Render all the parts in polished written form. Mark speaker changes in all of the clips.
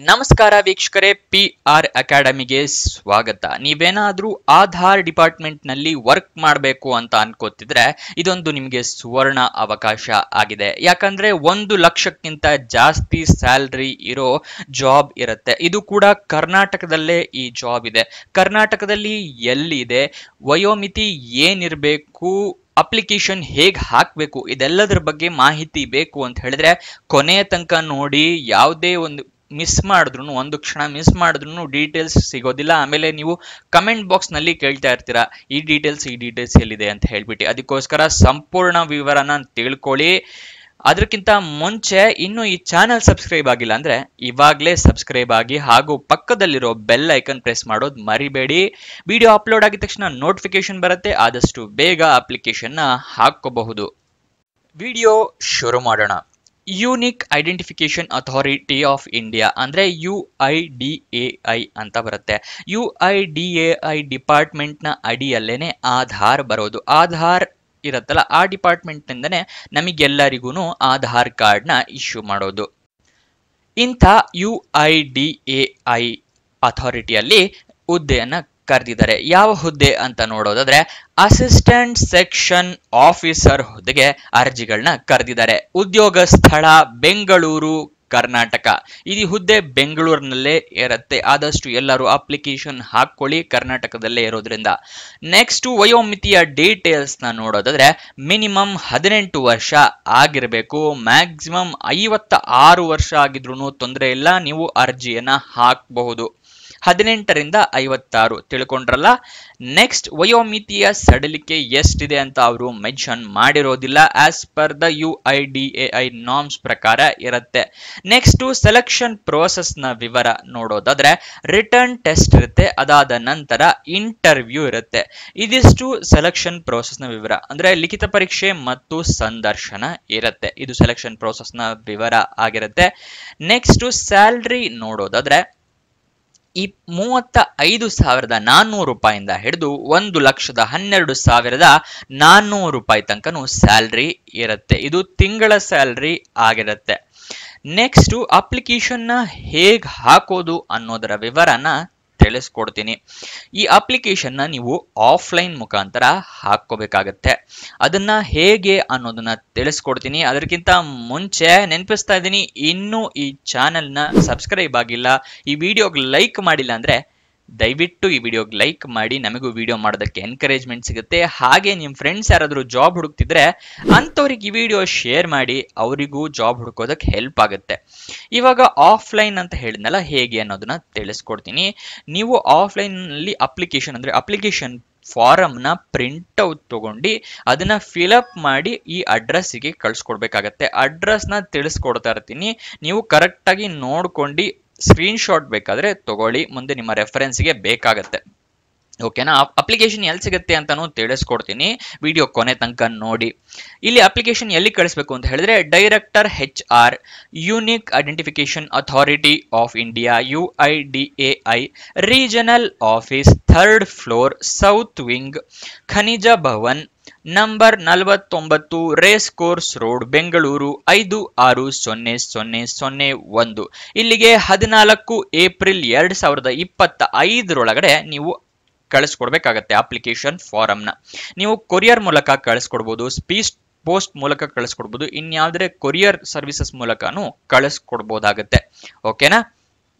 Speaker 1: ನಮಸ್ಕಾರ ವೀಕ್ಷಕರೇ, PR ಅಕಾಡೆಮಿಗೆ ಸ್ವಾಗತ. ನೀವೇನಾದ್ರೂ ಆಧಾರ್ ಡಿಪಾರ್ಟ್ಮೆಂಟ್ ನಲ್ಲಿ ವರ್ಕ್ ಮಾಡಬೇಕು ಅಂತ ಅನ್ಕೋತಿದ್ರೆ ಇದೊಂದು ನಿಮಗೆ ಸುವರ್ಣ ಅವಕಾಶ ಆಗಿದೆ. ಯಾಕಂದ್ರೆ 1 ಲಕ್ಷಕ್ಕಿಂತ ಜಾಸ್ತಿ ಸ್ಯಾಲರಿ ಇರೋ ಜಾಬ್ ಇರುತ್ತೆ. ಇದು ಕೂಡ ಕರ್ನಾಟಕದಲ್ಲೇ ಈ ಜಾಬ್ ಇದೆ. ಕರ್ನಾಟಕದಲ್ಲಿ ಎಲ್ಲಿದೆ, ವಯೋಮಿತಿ ಏನಿರಬೇಕು, ಅಪ್ಲಿಕೇಶನ್ ಹೇಗೆ ಹಾಕಬೇಕು, ಇದೆಲ್ಲದರ ಬಗ್ಗೆ ಮಾಹಿತಿ ಬೇಕು ಅಂತ ಹೇಳಿದ್ರೆ ಕೊನೆಯ ತನಕ ನೋಡಿ. ಯಾವುದೇ ಮಿಸ್ ಮಾಡಿದ್ರು, ಒಂದು ಕ್ಷಣ ಮಿಸ್ ಮಾಡಿದ್ರು ಡೀಟೇಲ್ಸ್ ಸಿಗೋದಿಲ್ಲ. ಆಮೇಲೆ ನೀವು ಕಮೆಂಟ್ ಬಾಕ್ಸ್ ನಲ್ಲಿ ಕೇಳ್ತಾ ಇರ್ತೀರಾ ಈ ಡೀಟೇಲ್ಸ್ ಎಲ್ಲಿದೆ ಅಂತ ಹೇಳ್ಬಿಟ್ಟು. ಅದಕ್ಕೋಸ್ಕರ ಸಂಪೂರ್ಣ ವಿವರನ ತಿಳ್ಕೊಳ್ಳಿ. ಅದಕ್ಕಿಂತ ಮುಂಚೆ ಇನ್ನು ಈ ಚಾನೆಲ್ ಸಬ್ಸ್ಕ್ರೈಬ್ ಆಗಿಲ್ಲ ಅಂದ್ರೆ ಇವಾಗಲೇ ಸಬ್ಸ್ಕ್ರೈಬ್ ಆಗಿ, ಹಾಗೂ ಪಕ್ಕದಲ್ಲಿರೋ ಬೆಲ್ ಐಕನ್ ಪ್ರೆಸ್ ಮಾಡೋದು ಮರಿಬೇಡಿ. ವಿಡಿಯೋ ಅಪ್ಲೋಡ್ ಆಗಿದ ತಕ್ಷಣ ನೋಟಿಫಿಕೇಶನ್ ಬರುತ್ತೆ. ಆದಷ್ಟು ಬೇಗ ಅಪ್ಲಿಕೇಶನ್ ಹಾಕೋಬಹುದು. ವಿಡಿಯೋ ಶುರು ಮಾಡೋಣ. Unique Identification Authority of India ಅಂದ್ರೆ UIDAI ಅಂತ ಬರುತ್ತೆ. UIDAI ಡಿಪಾರ್ಟ್ಮೆಂಟ್ ನ ಅಡಿಯಲ್ಲೇನೆ ಆಧಾರ್ ಬರೋದು. ಆಧಾರ್ ಇರುತ್ತಲ್ಲ, ಆ ಡಿಪಾರ್ಟ್ಮೆಂಟ್ ನಿಂದನೇ ನಮಗೆಲ್ಲರಿಗೂ ಆಧಾರ್ ಕಾರ್ಡ್ ನ ಇಶ್ಯೂ ಮಾಡೋದು. ಇಂಥ UIDAI ಅಥಾರಿಟಿಯಲ್ಲಿ ಹುದ್ದೆಯನ್ನ ಕರೆದಿದ್ದಾರೆ. ಯಾವ ಹುದ್ದೆ ಅಂತ ನೋಡೋದಾದ್ರೆ ಅಸಿಸ್ಟೆಂಟ್ ಸೆಕ್ಷನ್ ಆಫೀಸರ್ ಹುದ್ದೆಗೆ ಅರ್ಜಿಗಳನ್ನ ಕರೆದಿದ್ದಾರೆ. ಉದ್ಯೋಗ ಸ್ಥಳ ಬೆಂಗಳೂರು, ಕರ್ನಾಟಕ. ಈ ಹುದ್ದೆ ಬೆಂಗಳೂರಿನಲ್ಲೇ ಇರುತ್ತೆ. ಆದಷ್ಟು ಎಲ್ಲರೂ ಅಪ್ಲಿಕೇಶನ್ ಹಾಕೊಳ್ಳಿ, ಕರ್ನಾಟಕದಲ್ಲೇ ಇರೋದ್ರಿಂದ. ನೆಕ್ಸ್ಟ್ ವಯೋಮಿತಿಯ ಡೀಟೇಲ್ಸ್ ನ ನೋಡೋದಾದ್ರೆ ಮಿನಿಮಮ್ 18 ವರ್ಷ ಆಗಿರಬೇಕು. ಮ್ಯಾಕ್ಸಿಮಮ್ 56 ವರ್ಷ ಆಗಿದ್ರು ತೊಂದರೆ ಇಲ್ಲ, ನೀವು ಅರ್ಜಿಯನ್ನ ಹಾಕಬಹುದು. 18ರಿಂದ 56 ತಿಳ್ಕೊಂಡ್ರಲ್ಲ. ನೆಕ್ಸ್ಟ್ ವಯೋಮಿತಿಯ ಸಡಿಲಿಕೆ ಎಷ್ಟಿದೆ ಅಂತ ಅವರು ಮೆನ್ಷನ್ ಮಾಡಿರೋದಿಲ್ಲ. As per the UIDAI norms ಪ್ರಕಾರ ಇರುತ್ತೆ. ನೆಕ್ಸ್ಟ್ ಸೆಲೆಕ್ಷನ್ ಪ್ರೋಸೆಸ್ ನ ವಿವರ ನೋಡೋದಾದ್ರೆ ರಿಟರ್ನ್ ಟೆಸ್ಟ್ ಇರುತ್ತೆ, ಅದಾದ ನಂತರ ಇಂಟರ್ವ್ಯೂ ಇರುತ್ತೆ. ಇದಿಷ್ಟು ಸೆಲೆಕ್ಷನ್ ಪ್ರೋಸೆಸ್ ನ ವಿವರ, ಅಂದ್ರೆ ಲಿಖಿತ ಪರೀಕ್ಷೆ ಮತ್ತು ಸಂದರ್ಶನ ಇರುತ್ತೆ. ಇದು ಸೆಲೆಕ್ಷನ್ ಪ್ರೋಸೆಸ್ ನ ವಿವರ ಆಗಿರುತ್ತೆ. ನೆಕ್ಸ್ಟ್ ಸ್ಯಾಲ್ರಿ ನೋಡೋದಾದ್ರೆ ಈ 35,400 ರೂಪಾಯಿಂದ ಹಿಡಿದು 1,12,400 ರೂಪಾಯಿ ತನಕನೂ ಸ್ಯಾಲ್ರಿ ಇರುತ್ತೆ. ಇದು ತಿಂಗಳ ಸ್ಯಾಲ್ರಿ ಆಗಿರುತ್ತೆ. ನೆಕ್ಸ್ಟ್ ಅಪ್ಲಿಕೇಶನ್ ನ ಹೇಗೆ ಹಾಕೋದು ಅನ್ನೋದರ ವಿವರನ ತಿಳಿಸ್ಕೊಡ್ತೀನಿ. ಈ ಅಪ್ಲಿಕೇಶನ್ ನ ನೀವು ಆಫ್ಲೈನ್ ಮುಖಾಂತರ ಹಾಕೋಬೇಕಾಗತ್ತೆ. ಅದನ್ನ ಹೇಗೆ ಅನ್ನೋದನ್ನ ತಿಳಿಸ್ಕೊಡ್ತೀನಿ. ಅದಕ್ಕಿಂತ ಮುಂಚೆ ನೆನಪಿಸ್ತಾ ಇದ್ದೀನಿ, ಇನ್ನೂ ಈ ಚಾನೆಲ್ ನ ಸಬ್ಸ್ಕ್ರೈಬ್ ಆಗಿಲ್ಲ, ಈ ವಿಡಿಯೋಗೆ ಲೈಕ್ ಮಾಡಿಲ್ಲ ಅಂದ್ರೆ ದಯವಿಟ್ಟು ಈ ವಿಡಿಯೋಗೆ ಲೈಕ್ ಮಾಡಿ. ನಮಗೂ ವಿಡಿಯೋ ಮಾಡೋದಕ್ಕೆ ಎನ್ಕರೇಜ್ಮೆಂಟ್ ಸಿಗುತ್ತೆ. ಹಾಗೆ ನಿಮ್ಮ ಫ್ರೆಂಡ್ಸ್ ಯಾರಾದರೂ ಜಾಬ್ ಹುಡುಕ್ತಿದ್ರೆ ಅಂಥವ್ರಿಗೆ ಈ ವಿಡಿಯೋ ಶೇರ್ ಮಾಡಿ, ಅವರಿಗೂ ಜಾಬ್ ಹುಡುಕೋದಕ್ಕೆ ಹೆಲ್ಪ್ ಆಗುತ್ತೆ. ಇವಾಗ ಆಫ್ಲೈನ್ ಅಂತ ಹೇಳಿದ್ನಲ್ಲ, ಹೇಗೆ ಅನ್ನೋದನ್ನ ತಿಳಿಸ್ಕೊಡ್ತೀನಿ. ನೀವು ಆಫ್ಲೈನ್ ನಲ್ಲಿ ಅಪ್ಲಿಕೇಶನ್ ಅಂದ್ರೆ ಅಪ್ಲಿಕೇಶನ್ ಫಾರಮ್ ನ ಪ್ರಿಂಟ್ ಔಟ್ ತಗೊಂಡು ಅದನ್ನ ಫಿಲಪ್ ಮಾಡಿ ಈ ಅಡ್ರೆಸ್ಸಿಗೆ ಕಳ್ಸ್ಕೊಡ್ಬೇಕಾಗತ್ತೆ. ಅಡ್ರೆಸ್ ನ ತಿಳಿಸ್ಕೊಡ್ತಾ ಇರ್ತೀನಿ, ನೀವು ಕರೆಕ್ಟ್ ಆಗಿ ನೋಡ್ಕೊಂಡು ಸ್ಕ್ರೀನ್ ಶಾಟ್ ಬೇಕಾದ್ರೆ ತಗೊಳ್ಳಿ, ಮುಂದೆ ನಿಮ್ಮ ರೆಫರೆನ್ಸ್ಗೆ ಬೇಕಾಗತ್ತೆ. ಓಕೆನಾ? ಅಪ್ಲಿಕೇಶನ್ ಎಲ್ಲಿ ಸಿಗುತ್ತೆ ಅಂತಾನು ತಿಳಿಸ್ಕೊಡ್ತೀನಿ, ವಿಡಿಯೋ ಕೊನೆ ತನಕ ನೋಡಿ. ಇಲ್ಲಿ ಅಪ್ಲಿಕೇಶನ್ ಎಲ್ಲಿ ಕಳಿಸ್ಬೇಕು ಅಂತ ಹೇಳಿದ್ರೆ director HR Unique Identification Authority of India UIDAI regional office 3rd floor south wing Khanija Bhavan number 49 Race Course Road Bengaluru 560001. ಇಲ್ಲಿಗೆ 14 ಏಪ್ರಿಲ್ 2025 ನೀವು ಕಳಿಸ್ಕೊಡ್ಬೇಕಾಗತ್ತೆ ಅಪ್ಲಿಕೇಶನ್ ಫಾರಂ ನ. ನೀವು ಕೊರಿಯರ್ ಮೂಲಕ ಕಳಿಸ್ಕೊಡ್ಬೋದು, ಸ್ಪೀಡ್ ಪೋಸ್ಟ್ ಮೂಲಕ ಕಳಿಸ್ಕೊಡ್ಬೋದು, ಇನ್ಯಾವುದೇ ಕೊರಿಯರ್ ಸರ್ವಿಸಸ್ ಮೂಲಕನೂ ಕಳಿಸ್ಕೊಡ್ಬೋದಾಗತ್ತೆ. ಓಕೆನಾ?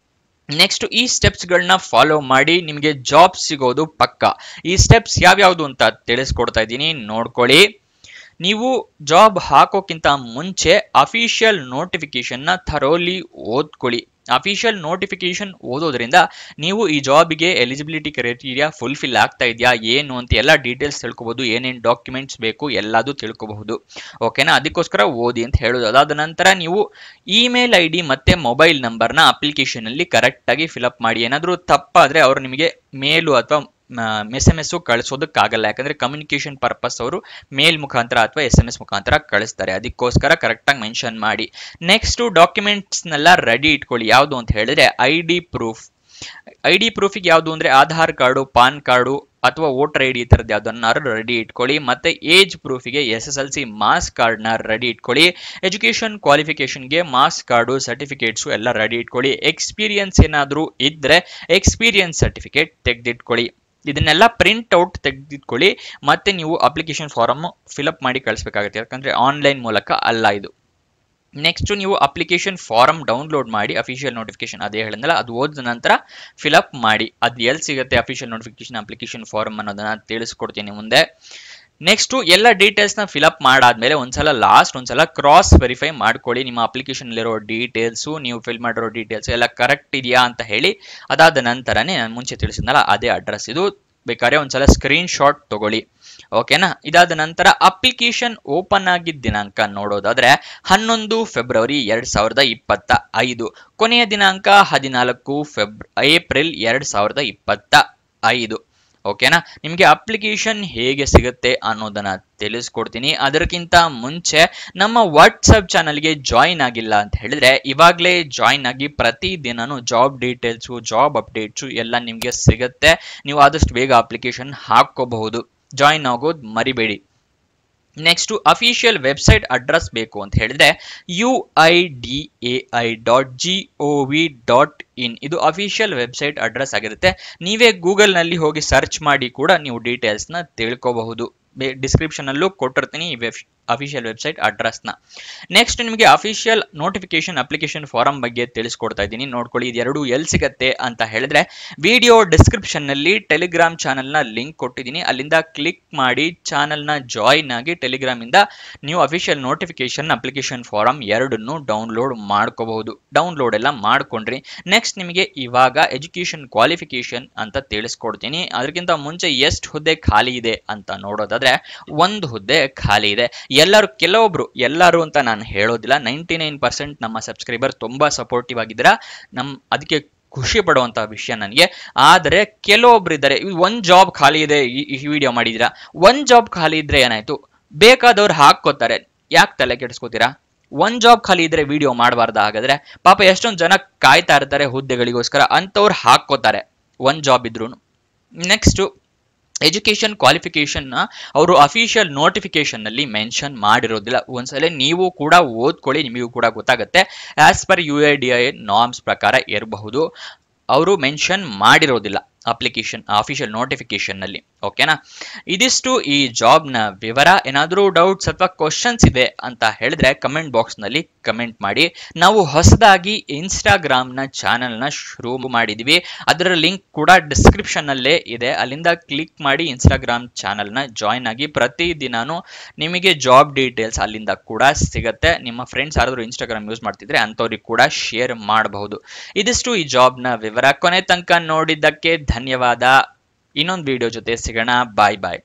Speaker 1: ನೆಕ್ಸ್ಟ್ ಈ ಸ್ಟೆಪ್ಸ್ ಗಳನ್ನ ಫಾಲೋ ಮಾಡಿ, ನಿಮಗೆ ಜಾಬ್ ಸಿಗೋದು ಪಕ್ಕ. ಈ ಸ್ಟೆಪ್ಸ್ ಯಾವ್ಯಾವುದು ಅಂತ ತಿಳಿಸ್ಕೊಡ್ತಾ ಇದ್ದೀನಿ, ನೋಡ್ಕೊಳ್ಳಿ. ನೀವು ಜಾಬ್ ಹಾಕೋಕ್ಕಿಂತ ಮುಂಚೆ ಅಫಿಷಿಯಲ್ ನೋಟಿಫಿಕೇಶನ್ ನ ಥರೋಲಿ ಓದ್ಕೊಳ್ಳಿ. ಅಫಿಷಿಯಲ್ ನೋಟಿಫಿಕೇಶನ್ ಓದೋದ್ರಿಂದ ನೀವು ಈ ಜಾಬ್ಗೆ ಎಲಿಜಿಬಿಲಿಟಿ ಕ್ರೈಟೀರಿಯಾ ಫುಲ್ಫಿಲ್ ಆಗ್ತಾ ಇದೆಯಾ ಏನು ಅಂತ ಎಲ್ಲ ಡೀಟೇಲ್ಸ್ ತಿಳ್ಕೊಬಹುದು. ಏನೇನು ಡಾಕ್ಯುಮೆಂಟ್ಸ್ ಬೇಕು ಎಲ್ಲದೂ ತಿಳ್ಕೊಬಹುದು. ಓಕೆನಾ? ಅದಕ್ಕೋಸ್ಕರ ಓದಿ ಅಂತ ಹೇಳೋದು. ಅದಾದ ನಂತರ ನೀವು ಇಮೇಲ್ ID ಮತ್ತೆ ಮೊಬೈಲ್ ನಂಬರ್ನ ಅಪ್ಲಿಕೇಶನ್ ಅಲ್ಲಿ ಕರೆಕ್ಟ್ ಆಗಿ ಫಿಲಪ್ ಮಾಡಿ. ಏನಾದರೂ ತಪ್ಪಾದ್ರೆ ಅವರು ನಿಮಗೆ ಮೇಲು ಅಥವಾ SMS ಕಳಿಸೋದಕ್ಕಾಗಲ್ಲ. ಯಾಕಂದ್ರೆ ಕಮ್ಯುನಿಕೇಶನ್ ಪರ್ಪಸ್ ಅವರು ಮೇಲ್ ಮುಖಾಂತರ ಅಥವಾ SMS ಮುಖಾಂತರ ಕಳಿಸ್ತಾರೆ. ಅದಕ್ಕೋಸ್ಕರ ಕರೆಕ್ಟ್ ಆಗಿ ಮೆನ್ಷನ್ ಮಾಡಿ. ನೆಕ್ಸ್ಟ್ ಡಾಕ್ಯುಮೆಂಟ್ಸ್ ನೆಲ್ಲ ರೆಡಿ ಇಟ್ಕೊಳ್ಳಿ. ಯಾವುದು ಅಂತ ಹೇಳಿದ್ರೆ ID ಪ್ರೂಫ್, ID ಪ್ರೂಫಿಗೆ ಯಾವುದು ಅಂದ್ರೆ ಆಧಾರ್ ಕಾರ್ಡು, ಪಾನ್ ಕಾರ್ಡು ಅಥವಾ ವೋಟರ್ ID ಈ ತರದ್ದು ಯಾವ್ದನ್ನಾರು ರೆಡಿ ಇಟ್ಕೊಳ್ಳಿ. ಮತ್ತೆ ಏಜ್ ಪ್ರೂಫಿಗೆ SSLC ಮಾರ್ಕ್ಸ್ ಕಾರ್ಡ್ ನ ರೆಡಿ ಇಟ್ಕೊಳ್ಳಿ. ಎಜುಕೇಶನ್ ಕ್ವಾಲಿಫಿಕೇಶನ್ಗೆ ಮಾರ್ಕ್ಸ್ ಕಾರ್ಡು, ಸರ್ಟಿಫಿಕೇಟ್ಸ್ ಎಲ್ಲ ರೆಡಿ ಇಟ್ಕೊಳ್ಳಿ. ಎಕ್ಸ್ಪೀರಿಯನ್ಸ್ ಏನಾದ್ರೂ ಇದ್ರೆ ಎಕ್ಸ್ಪೀರಿಯನ್ಸ್ ಸರ್ಟಿಫಿಕೇಟ್ ತೆಗೆದಿಟ್ಕೊಳ್ಳಿ. ಇದನ್ನೆಲ್ಲ ಪ್ರಿಂಟ್ ಔಟ್ ತೆಗೆದಿಟ್ಕೊಳ್ಳಿ. ಮತ್ತೆ ನೀವು ಅಪ್ಲಿಕೇಶನ್ ಫಾರಮ್ ಫಿಲ್ಅಪ್ ಮಾಡಿ ಕಳಿಸಬೇಕಾಗುತ್ತೆ, ಯಾಕಂದ್ರೆ ಆನ್ಲೈನ್ ಮೂಲಕ ಅಲ್ಲ ಇದು. ನೆಕ್ಸ್ಟ್ ನೀವು ಅಪ್ಲಿಕೇಶನ್ ಫಾರಮ್ ಡೌನ್ಲೋಡ್ ಮಾಡಿ ಅಫಿಷಿಯಲ್ ನೋಟಿಫಿಕೇಶನ್ ಅದೇ ಹೇಳಿದ್ನಲ್ಲ ಅದು ಓದಿದ ನಂತರ ಫಿಲ್ಅಪ್ ಮಾಡಿ. ಅದು ಎಲ್ಲಿ ಸಿಗುತ್ತೆ ಅಫಿಷಿಯಲ್ ನೋಟಿಫಿಕೇಶನ್ ಅಪ್ಲಿಕೇಶನ್ ಫಾರಮ್ ಅನ್ನೋದನ್ನ ತಿಳಿಸ್ಕೊಡ್ತೀನಿ ಮುಂದೆ. ನೆಕ್ಸ್ಟ್ ಎಲ್ಲ ಡೀಟೇಲ್ಸ್ ನ ಫಿಲ್ಅಪ್ ಮಾಡಾದ್ಮೇಲೆ ಒಂದ್ಸಲ ಕ್ರಾಸ್ ವೆರಿಫೈ ಮಾಡ್ಕೊಳ್ಳಿ. ನಿಮ್ಮ ಅಪ್ಲಿಕೇಶನ್ ಅಲ್ಲಿರೋ ಡೀಟೇಲ್ಸ್, ನೀವು ಫಿಲ್ ಮಾಡಿರೋ ಡೀಟೇಲ್ಸ್ ಎಲ್ಲ ಕರೆಕ್ಟ್ ಇದೆಯಾ ಅಂತ ಹೇಳಿ. ಅದಾದ ನಂತರನೇ ನಾನು ಮುಂಚೆ ತಿಳಿಸಿದ್ನಲ್ಲ ಅದೇ ಅಡ್ರೆಸ್ ಇದು. ಬೇಕಾದ್ರೆ ಒಂದ್ಸಲ ಸ್ಕ್ರೀನ್ ಶಾಟ್ ತಗೊಳ್ಳಿ, ಓಕೆನಾ. ಇದಾದ ನಂತರ ಅಪ್ಲಿಕೇಶನ್ ಓಪನ್ ಆಗಿದ್ದ ದಿನಾಂಕ ನೋಡೋದಾದ್ರೆ 11 ಫೆಬ್ರವರಿ 2025, ಕೊನೆಯ ದಿನಾಂಕ 14 ಏಪ್ರಿಲ್ 2025, ಓಕೆನಾ. ನಿಮಗೆ ಅಪ್ಲಿಕೇಶನ್ ಹೇಗೆ ಸಿಗುತ್ತೆ ಅನ್ನೋದನ್ನ ತಿಳಿಸ್ಕೊಡ್ತೀನಿ. ಅದಕ್ಕಿಂತ ಮುಂಚೆ ನಮ್ಮ ವಾಟ್ಸಪ್ ಚಾನಲ್ಗೆ ಜಾಯಿನ್ ಆಗಿಲ್ಲ ಅಂತ ಹೇಳಿದ್ರೆ ಇವಾಗಲೇ ಜಾಯಿನ್ ಆಗಿ. ಪ್ರತಿ ದಿನನೂ ಜಾಬ್ ಡೀಟೇಲ್ಸು, ಜಾಬ್ ಅಪ್ಡೇಟ್ಸು ಎಲ್ಲ ನಿಮಗೆ ಸಿಗುತ್ತೆ. ನೀವು ಆದಷ್ಟು ಬೇಗ ಅಪ್ಲಿಕೇಶನ್ ಹಾಕೋಬಹುದು. ಜಾಯಿನ್ ಆಗೋದು ಮರಿಬೇಡಿ. ನೆಕ್ಸ್ಟ್ ಅಫಿಷಿಯಲ್ ವೆಬ್ಸೈಟ್ ಅಡ್ರೆಸ್ ಬೇಕು ಅಂತ ಹೇಳಿದ್ರೆ uidai.gov.in ಇದು ಅಫಿಷಿಯಲ್ ವೆಬ್ಸೈಟ್ ಅಡ್ರೆಸ್ ಆಗಿರುತ್ತೆ. ನೀವೇ ಗೂಗಲ್ ನಲ್ಲಿ ಹೋಗಿ ಸರ್ಚ್ ಮಾಡಿ ಕೂಡ ನೀವು ಡೀಟೇಲ್ಸ್ ನ ತಿಳ್ಕೋಬಹುದು. ಡಿಸ್ಕ್ರಿಪ್ಷನ್ ಅಲ್ಲೂ ಕೊಟ್ಟಿರ್ತೀನಿ ಅಫಿಷಿಯಲ್ ವೆಬ್ಸೈಟ್ ಅಡ್ರೆಸ್ ನ. ನೆಕ್ಸ್ಟ್ ನಿಮಗೆ ಅಫಿಷಿಯಲ್ ನೋಟಿಫಿಕೇಶನ್ ಅಪ್ಲಿಕೇಶನ್ ಫಾರಂ ಬಗ್ಗೆ ತಿಳಿಸ್ಕೊಡ್ತಾ ಇದ್ದೀನಿ, ನೋಡ್ಕೊಳ್ಳಿ. ಇದೆರಡು ಎಲ್ಲಿ ಸಿಗತ್ತೆ ಅಂತ ಹೇಳಿದ್ರೆ ವಿಡಿಯೋ ಡಿಸ್ಕ್ರಿಪ್ಷನ್ ನಲ್ಲಿ ಟೆಲಿಗ್ರಾಮ್ ಚಾನಲ್ ನ ಲಿಂಕ್ ಕೊಟ್ಟಿದ್ದೀನಿ, ಅಲ್ಲಿಂದ ಕ್ಲಿಕ್ ಮಾಡಿ ಚಾನಲ್ ನ ಜಾಯಿನ್ ಆಗಿ ಟೆಲಿಗ್ರಾಮ್ ಇಂದ ನೀವು ಅಫಿಷಿಯಲ್ ನೋಟಿಫಿಕೇಶನ್ ಅಪ್ಲಿಕೇಶನ್ ಫಾರಂ ಎರಡನ್ನು ಡೌನ್ಲೋಡ್ ಮಾಡ್ಕೋಬಹುದು. ಡೌನ್ಲೋಡ್ ಎಲ್ಲ ಮಾಡ್ಕೊಂಡ್ರಿ. ನೆಕ್ಸ್ಟ್ ನಿಮಗೆ ಇವಾಗ ಎಜುಕೇಶನ್ ಕ್ವಾಲಿಫಿಕೇಶನ್ ಅಂತ ತಿಳಿಸ್ಕೊಡ್ತೀನಿ. ಅದಕ್ಕಿಂತ ಮುಂಚೆ ಎಷ್ಟು ಹುದ್ದೆ ಖಾಲಿ ಇದೆ ಅಂತ ನೋಡೋದಾದ್ರೆ ಒಂದು ಹುದ್ದೆ ಖಾಲಿ ಇದೆ. ಎಲ್ಲರೂ ಅಂತ ನಾನು ಹೇಳೋದಿಲ್ಲ, 99% ನಮ್ಮ ಸಬ್ಸ್ಕ್ರೈಬರ್ ತುಂಬಾ ಸಪೋರ್ಟಿವ್ ಆಗಿದ್ದೀರಾ. ಅದಕ್ಕೆ ಖುಷಿ ಪಡುವಂತಹ ವಿಷಯ ನನಗೆ. ಆದರೆ ಕೆಲವೊಬ್ರು ಇದ್ದಾರೆ, ಒಂದ್ ಜಾಬ್ ಖಾಲಿ ಇದೆ ಈ ವಿಡಿಯೋ ಮಾಡಿದೀರಾ, ಒಂದ್ ಜಾಬ್ ಖಾಲಿ ಇದ್ರೆ ಏನಾಯ್ತು, ಬೇಕಾದವ್ರು ಹಾಕೋತಾರೆ, ಯಾಕೆ ತಲೆ ಕೆಡಿಸ್ಕೋತೀರಾ? ಒಂದ್ ಜಾಬ್ ಖಾಲಿ ಇದ್ರೆ ವಿಡಿಯೋ ಮಾಡಬಾರ್ದ? ಹಾಗಾದ್ರೆ ಪಾಪ ಎಷ್ಟೊಂದು ಜನ ಕಾಯ್ತಾ ಇರ್ತಾರೆ ಹುದ್ದೆಗಳಿಗೋಸ್ಕರ, ಅಂತವ್ರು ಹಾಕೋತಾರೆ ಒಂದ್ ಜಾಬ್ ಇದ್ರು. ನೆಕ್ಸ್ಟ್ ಎಜುಕೇಶನ್ ಕ್ವಾಲಿಫಿಕೇಶನ್ ಅವರು ಅಫಿಷಿಯಲ್ ನೋಟಿಫಿಕೇಶನ್ ನಲ್ಲಿ ಮೆನ್ಷನ್ ಮಾಡಿರೋದಿಲ್ಲ. ಒಂದ್ಸಲ ನೀವು ಕೂಡ ಓದ್ಕೊಳ್ಳಿ, ನಿಮಗೂ ಕೂಡ ಗೊತ್ತಾಗುತ್ತೆ. ಆಸ್ ಪರ್ UIDAI ನಾರ್ಮ್ಸ್ ಪ್ರಕಾರ ಇರಬಹುದು, ಅವರು ಮೆನ್ಷನ್ ಮಾಡಿರೋದಿಲ್ಲ ಅಫಿಷಿಯಲ್ ನೋಟಿಫಿಕೇಶನ್ ನಲ್ಲಿ, ಓಕೆನಾ. ಇದಿಷ್ಟು ಈ ಜಾಬ್ ನ ವಿವರ. ಏನಾದರೂ ಡೌಟ್ಸ್ ಅಥವಾ ಕ್ವಶನ್ಸ್ ಇದೆ ಅಂತ ಹೇಳಿದ್ರೆ ಕಮೆಂಟ್ ಬಾಕ್ಸ್ ನಲ್ಲಿ ಕಮೆಂಟ್ ಮಾಡಿ. ನಾವು ಹೊಸದಾಗಿ ಇನ್ಸ್ಟಾಗ್ರಾಮ್ ನ ಚಾನೆಲ್ ನ ಶುರು ಮಾಡಿದ್ವಿ, ಅದರ ಲಿಂಕ್ ಕೂಡ ಡಿಸ್ಕ್ರಿಪ್ಷನ್ ನಲ್ಲೇ ಇದೆ, ಅಲ್ಲಿಂದ ಕ್ಲಿಕ್ ಮಾಡಿ ಇನ್ಸ್ಟಾಗ್ರಾಮ್ ಚಾನೆಲ್ ನ ಜಾಯಿನ್ ಆಗಿ. ಪ್ರತಿ ದಿನಾನು ನಿಮಗೆ ಜಾಬ್ ಡೀಟೇಲ್ಸ್ ಅಲ್ಲಿಂದ ಕೂಡ ಸಿಗುತ್ತೆ. ನಿಮ್ಮ ಫ್ರೆಂಡ್ಸ್ ಯಾರಾದರೂ ಇನ್ಸ್ಟಾಗ್ರಾಮ್ ಯೂಸ್ ಮಾಡ್ತಿದ್ರೆ ಅಂತವ್ರಿಗೆ ಕೂಡ ಶೇರ್ ಮಾಡಬಹುದು. ಇದಿಷ್ಟು ಈ ಜಾಬ್ ನ ವಿವರ. ಕೊನೆ ತನಕ ನೋಡಿದ್ದಕ್ಕೆ ಧನ್ಯವಾದ. ಇನ್ನೊಂದು ವಿಡಿಯೋ ಜೊತೆ ಸಿಗೋಣ. ಬಾಯ್ ಬಾಯ್.